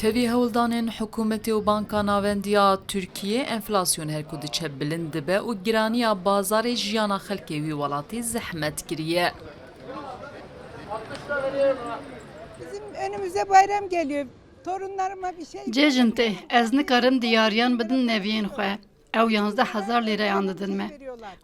تبي هولدانên حکوومەتê û Banka Navendiya Tirkiye enflasyon her ku diçe bilind dibe û giraniya bazarê jiyana xelkê wî welatî zehmet kiriye. Bizim önümüze bayram geliyor. Torunlarıma bir şey... Cejinte, ez nikarim diyariyan bidin neviyên xwe. Ew 11,000 lîreyan didin me.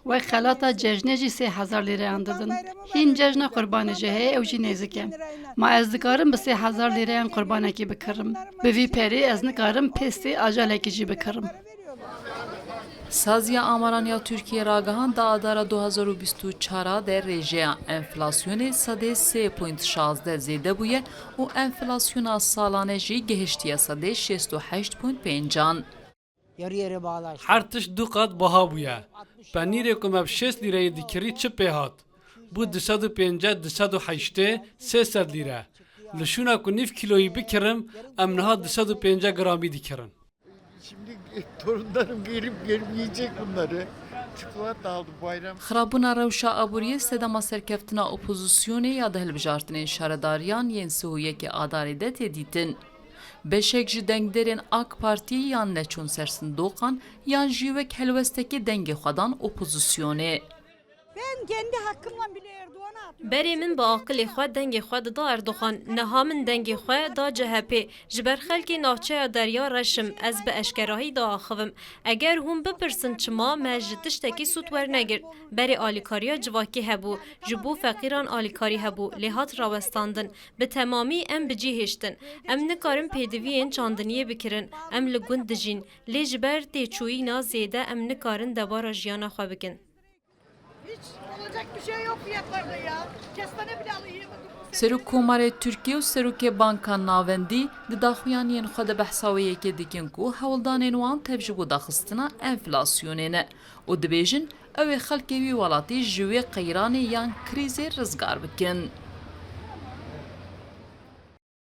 Ve xelata cejnê jî 3,000 lîreyan didin. Hîn cejna qurbanê jî heye ew jî nêzik e. Ma ez dikarim bi 3,000 lîreyan qurbanekî bikirim. Bi vî perî ez nikarim pêstê ajalekî jî bikirim. Saziya Amaranya Türkiye ragahan da adara 2024 de rêjeya enflasyonê sedê 3.16 zêde bûye û enflasyona salane jî gihiştiye sedê 68.5. Yarı yere bağlaştı. Her tiş du qat baha bûye. Penîrê ku me bi 6 lîreyê dikirî çi pê hat? Bu 205 208 300 lîre. Li şûna ku nîv kîloyî bikirim, em niha 205 gramî dikirin. Şimdi torunlarım gelip yiyecek bunları. Çikolata aldım bayram. Xirabûna rewşa aboriyê sedema serkeftina opozisyonê ya di hilbijartinên şaredariyan yên sihûyekê adarê de tê dîtin. Beşek ji dengderên AK Partiyê yan neçûn ser sindoqan yan jî wek helwestekê dengê xwe dan opozisyonê. Ben kendi hakkımla bile Erdoğan'a atıyorum. Berê min bi aqilê xwe dengê xwe dida Erdoğan, niha min dengê xwe da CHP. Ji ber xelkê navçeya Derya reşim, ez bi eşkerahî da axivim. Eger hûn bipirsin çima me ji tiştekî sûd wernegir. Berê alîkariya civakî hebû, ji bo feqîran alîkarî hebû, lê hat rawestandin. Bi temamî em bicihêştin. Em nikarin pêdiviyên çandiniyê bikirin, em li gund dijîn. Lê ji ber têçûyîna zêde em nikarin debara jiyana xwe bikin. Hiç olacak bir şey yok fiyatlarda ya. Kestane bile alayım. Serok Komarê Tirkiye û Serokê Banka Navendî di daxuyaniyên xwe de behsa wê yekê dikin ku hewldanên wan tev ji bo daxistina enflasyonê ne û dibêjin ew ê xelkê wî welatî ji wê qeyranê yan krîzê rizgar bikin.